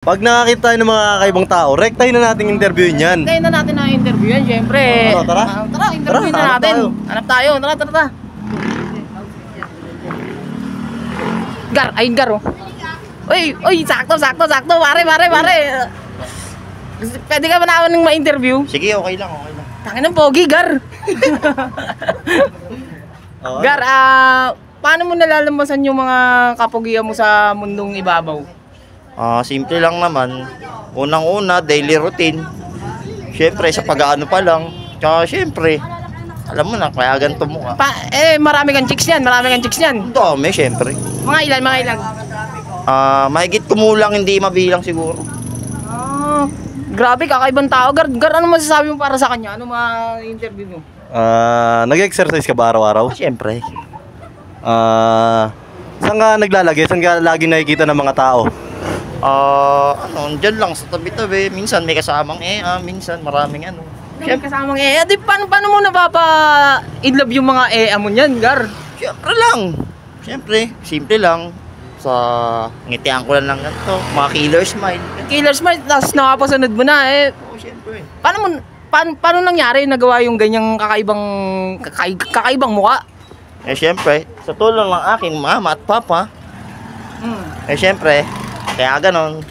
Pag nakakita tayo ng mga kakaibang tao, rektahin na natin interviewin yan. Rektahin na natin ang interview yan, syempre. Tara. Tara, interview na natin. Hanap tayo. Tara. Gar, oh. Uy, sakto. Pare. Pwede ka ba naman ng ma-interview? Sige, okay lang. Tangin ng pogi, Gar. Gar, paano mo nalalampasan yung mga kapugian mo sa mundong ibabaw? Simple lang naman. Unang-una, daily routine. Siyempre, sa pag-aano pa lang. Tsaka siyempre, alam mo na, kaya ganito mo ka. Marami kang chicks yan. Dami, siyempre. Mga ilan? Mahigit kumulang, hindi mabilang siguro. Grabe, kakaibang tao. Gar, ano masasabi mo para sa kanya? Ano ma-interview mo? Nag-exercise ka ba araw-araw? Siyempre. Saan ka naglalagay? Saan ka lagi nakikita ng mga tao? Dyan lang sa tabi-tabi. Minsan may kasamang minsan maraming ano. Siyempre kasamang di paano mo napapa-inlove yung mga mo niyan, Gar? Siyempre lang. Siyempre, simple lang. Sa ngitian ko lang ganito. Mga killer smile. Killer smile, tapos nakapasunod mo na Siyempre. Paano nangyari nagawa yung ganyang kakaibang mukha? Siyempre, sa tulong ng aking mama at papa. Siyempre, kaya ganon.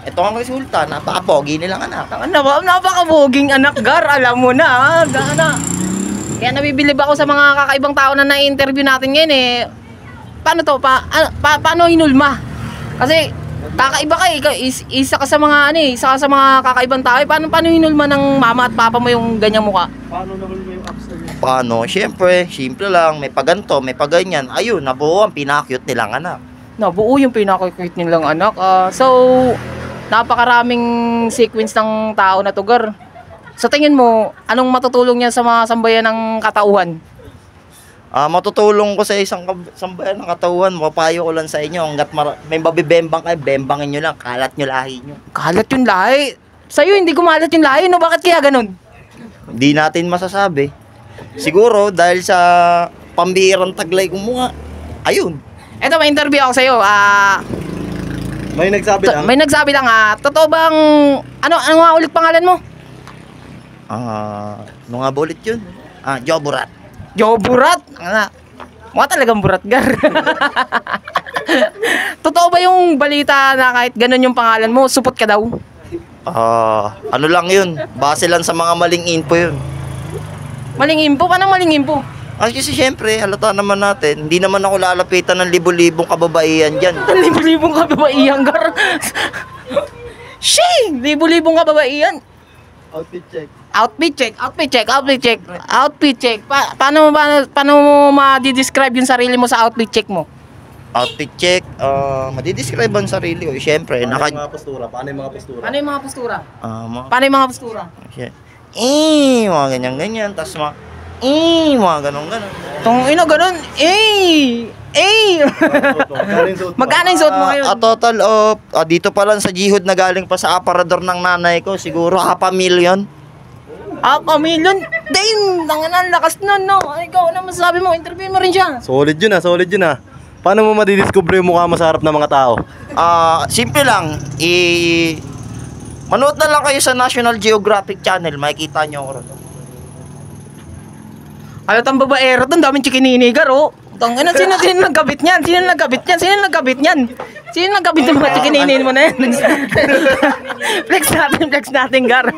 Ito ang resulta, napaka-pogi nilang anak. Napaka-poging anak, Gar. Alam mo na, Kaya nabibilib ako sa mga kakaibang tao na na-interview natin ngayon Paano to? Paano hinulma? Kasi kakaiba ka isa ka sa mga kakaibang tao. Paano hinulma ng mama at papa mo yung ganyang mukha? Paano? Siyempre, simple lang. May paganto, may paganyan. Ayun, nabuo ang pinaka-cute nilang anak. Nabuo yung pinaka-cute nilang anak. So, napakaraming sequence ng tao na to, Gar. Sa tingin mo, anong matutulong niya sa mga sambayan ng katauhan? Matutulong ko sa isang sambayan ng katauhan. Mapapayo ko lang sa inyo. Hanggat may mabibembang kayo, bembangin nyo lang. Kalat nyo lahi nyo. Kalat yung lahi? Sa'yo, hindi kumalat yung lahi, no? Bakit kaya ganun? Hindi natin masasabi. Siguro, dahil sa pambihirang taglay kong mukha. Ayun. Eto, may interview ako sa'yo. May nagsabi lang. Totoo bang, ano nga ulit pangalan mo? Ano nga ba ulit yun? Joburat. Joburat? Mukha talagang burat, Gar. Totoo ba yung balita na kahit ganun yung pangalan mo, supot ka daw? Ano lang yun? Base lang sa mga maling info yun. Maling info? Paano maling info? Kasi siyempre, halata naman natin, hindi naman ako lalapitan ng libo-libong kababaihan dyan. Libo-libong kababaihan, Gar? Libo-libong kababaihan? Outfit check. Paano mo ma-describe yung sarili mo sa outfit check mo? Outfit check, madidescribe ang sarili ko. Siyempre, Paano yung mga postura? Paano yung mga postura? Mga ganyan-ganyan. Tapos mga ganon-ganon. Ganon. Magkano yung suot mo ngayon? A total of, dito pa lang sa jihod na galing pa sa aparador ng nanay ko, siguro 500,000. 500,000? Damn! Ang lakas nun, no? Ikaw, ano masasabi mo? Interview mo rin siya. Solid yun. Paano mo madidiscover yung mukha mo sa harap ng mga tao? Simple lang. Manood na lang kayo sa National Geographic Channel, makikita nyo ako rin. Halatang babaero doon, daming chikininigar, Sino nagkabit niyan? Sino nagkabit ng mga chikininin mo na yan? Flex natin, Gar.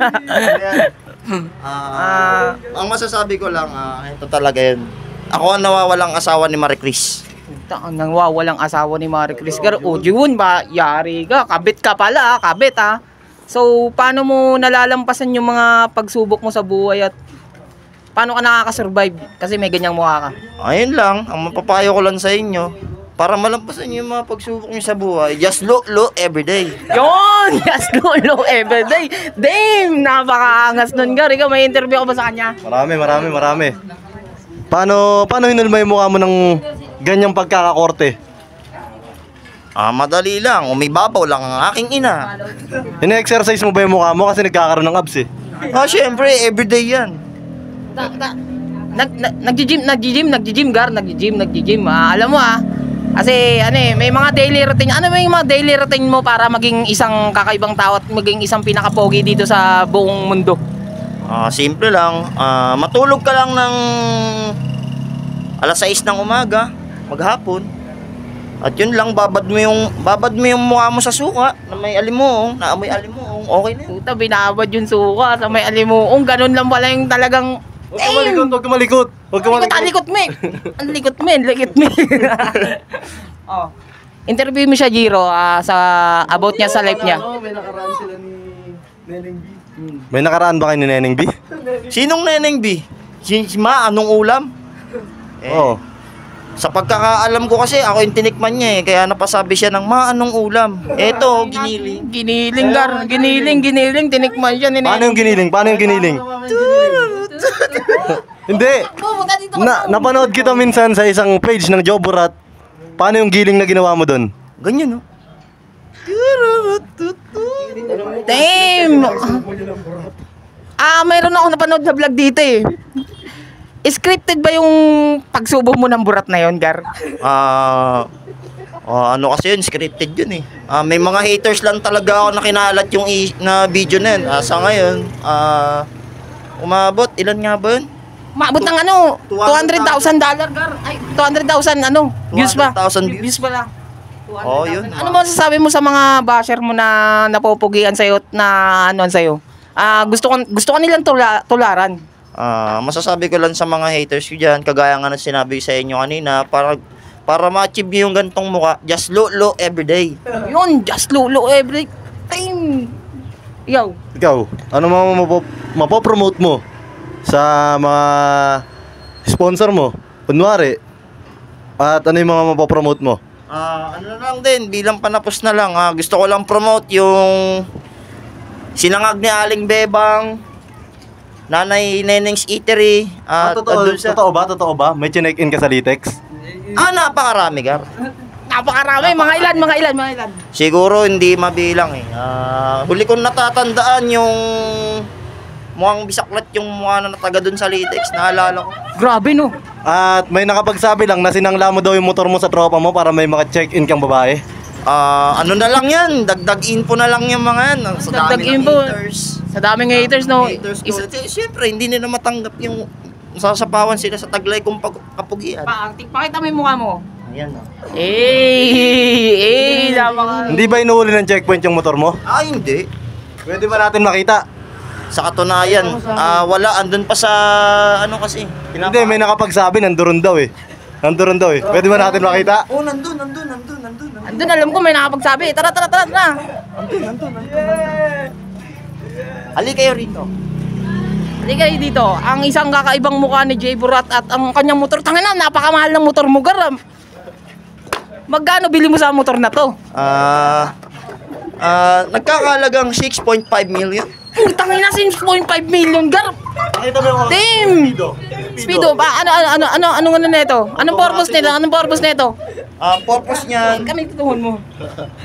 Ang masasabi ko lang, ito talaga yun. Ako ang nawawalang asawa ni Marie Chris. Nang wawalang asawa ni Marie Chris, Gar. Yun ba? Yari ka. Kabit ka pala, So, paano mo nalalampasan yung mga pagsubok mo sa buhay at paano ka nakaka-survive? Kasi may ganyang mukha ka. Ayun lang, ang mapapayo ko lang sa inyo, para malampasan nyo yung mga pagsubok nyo sa buhay, just low everyday. Yun! Just low everyday. Damn! Napakaangas nun, Gar. Ikaw, may interview ko ba sa kanya? Marami. Paano hinulma yung mukha mo ng ganyang pagkakakorte? Madali lang, umibabaw lang ang aking ina. Ine-exercise mo ba yung mukha mo kasi nagkakaroon ng abs Syempre, everyday yan. Nag-gym, Gar. Nag-gym. Alam mo, Kasi ano eh, may mga daily routine. Ano may mga daily routine mo para maging isang kakaibang tao at maging isang pinaka-pogi dito sa buong mundo? Simple lang. Matulog ka lang ng alas 6 ng umaga, maghapon. At yun lang, babad mo yung mukha mo sa suka na may alimuong, na amoy alimuong, okay na yun. Puta, binabad yung suka sa may alimuong. Ganun lang pala yung talagang... Huwag ka malikot, huwag ka malikot. Huwag ka malikot. Likot me. Ang likot me. Oh. Interview mo siya, Jiro, sa about niya sa life niya. May nakaraan sila ni Neneng B. May nakaraan ba kayo ni Neneng B? Sinong Neneng B? Si Ma, anong ulam? Oo. Sa pagkakaalam ko kasi, ako yung tinikman niya kaya napasabi siya ng Ma, anong ulam? Eto, giniling. Giniling, Gar. Giniling. Tinikman siya ni Paano yung giniling? Paano yung giniling? Hindi. Napanood kita minsan sa isang page ng Joborat. Paano yung giling na ginawa mo doon? Ganyan, no? Damn! Mayroon ako napanood na vlog dito eh. Scripted ba yung pagsubo mo ng burat na yon, Gar? Ano kasi yun, scripted yun eh. May mga haters lang talaga ako na kinalat yung na video na yun. Sa ngayon, umabot, ilan nga ba yun? Maabot ng ano, $200,000, Gar. Ay, 200,000 ano, views ba? 200,000 views. Views ba lang? Yun. Ano mo sasabi mo sa mga basher mo na napupugian sa'yo at na ano sa'yo? Gusto ka nilang tularan. Masasabi ko lang sa mga haters ko dyan, kagaya nga na sinabi sa inyo kanina, para ma-achieve nyo yung gantong mukha, just low everyday. Yun, just lolo every time. Ikaw, ano mapopromote mo sa mga sponsor mo? Kunwari, at ano yung mga mapopromote mo? Ano na lang din, bilang panapos na lang, gusto ko lang promote yung sinangag ni Aling Bebang, Nanay Neneng's Eatery, at Totoo ba? May chinek-in ka sa Litex? Napakarami, Gar. Napakarami, mga ilan. Siguro hindi mabilang eh. Huli kong natatandaan yung mukhang bisaklat yung mukha na nataga dun sa Litex, naalala ko. Grabe no. At may nakapagsabi lang na sinangla mo daw yung motor mo sa tropa mo para may maka-check-in kang babae. Ano na lang yan, dagdag info na lang yung mga yan. Sa Dagdag dami ng info. haters. Sa daming haters no. Siyempre, hindi nila matanggap yung sasapawan sila sa taglay kong kapugian. Pakita mo yung mukha mo. Ayan na. Napaka... Hindi ba inuuli ng checkpoint yung motor mo? Hindi. Pwede ba natin makita? Sa katunayan, wala, andun pa sa, ano kasi. Hindi, may nakapagsabi, nandoon daw eh. Pwede ba natin makita? Nandun. Andun, alam ko may nakapagsabi. Tara. Ali kayo rito. Hindi kayo dito. Ang isang kakaibang mukha ni Jay Burat at ang kanyang motor. Tangina, napakamahal ng motor mo, Gar. Magkano bili mo sa motor na to? Nagkakalagang 6.5 million. Tangina, 6.5 million, Gar. Nakita mo yung Damn! Speedo, ano nito? Anong purpose nito? Purpose niyan, Kami tutuhon mo.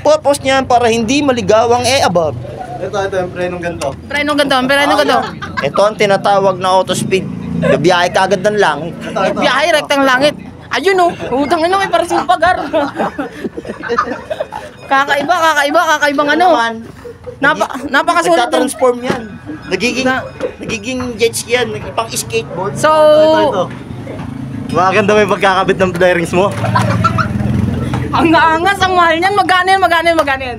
purpose niyan para hindi maligawang above. Ito, yung prenong ganito. Prenong ganito. Ito ang tinatawag na auto speed. Biyahe ka agad ng langit. Biyahe, rektang langit. Ayun oh, utang ino may parasin pa, Gar. Kakaibang ano. Napakasulit. Nagtatransform yan. Nagiging jet ski yan, pang skateboard. So, Ito. Maganda may pagkakabit ng bearings mo. ang naangas, ang mahal niyan. Magkano yan?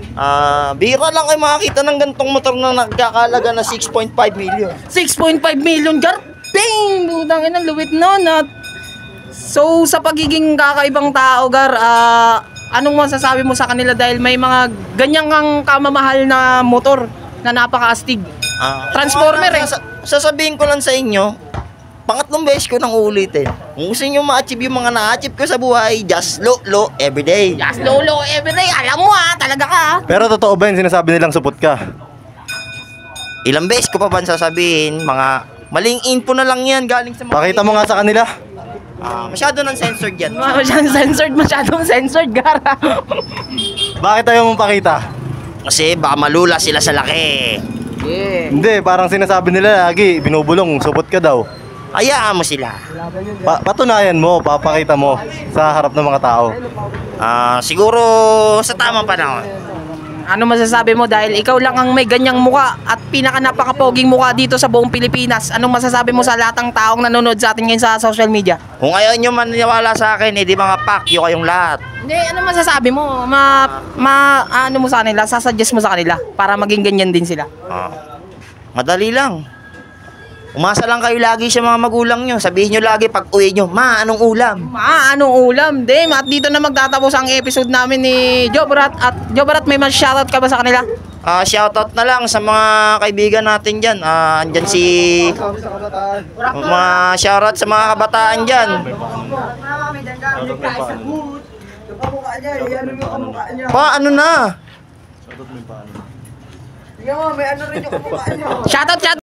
Bira lang kayo makakita ng gantong motor na nagkakalaga na 6.5 million. 6.5 million, Gar. Bang! Butang ina, luwit nun. So, sa pagiging kakaibang tao, Gar, anong masasabi mo sa kanila dahil may mga ganyang kang kamamahal na motor na napaka-astig? Transformer eh. Sasabihin ko lang sa inyo, pangatlong beses ko nang uulitin. Kung gusto nyo ma-achieve yung mga na-achieve ko sa buhay, just low everyday. Just low everyday. Alam mo talaga ka. Pero totoo ba yung sinasabi nilang supot ka? Ilang beses ko pa ba sasabihin, mga maling info na lang yan galing sa mga... Pakita mo nga sa kanila. Masyado nang censored yan. Masyadong censored, Gar. Bakit ayaw mong pakita? Kasi baka malula sila sa laki. Yeah. Hindi, parang sinasabi nila lagi, binubulong, supot ka daw. Hayaan mo sila. Patunayan mo, papakita mo sa harap ng mga tao. Siguro sa tamang panahon. Ano masasabi mo dahil ikaw lang ang may ganyang muka at pinaka napakapoging muka dito sa buong Pilipinas? Anong masasabi mo sa lahat ng taong nanonood sa atin ngayon sa social media? Kung ayaw nyo maniwala sa akin, di mga pakyo kayong lahat. Hindi, ano masasabi mo? Ano mo sa kanila? Sasuggest mo sa kanila para maging ganyan din sila. Madali lang. Umasa lang kayo lagi sa mga magulang nyo. Sabihin nyo lagi pag uwi nyo, Ma, anong ulam? Anong ulam? Dem, at dito na magtatapos ang episode namin ni Joborat. At Joborat, may shoutout ka ba sa kanila? Shoutout na lang sa mga kaibigan natin dyan. Andyan si... Mga shoutout sa mga kabataan dyan. Ano na? Shoutout!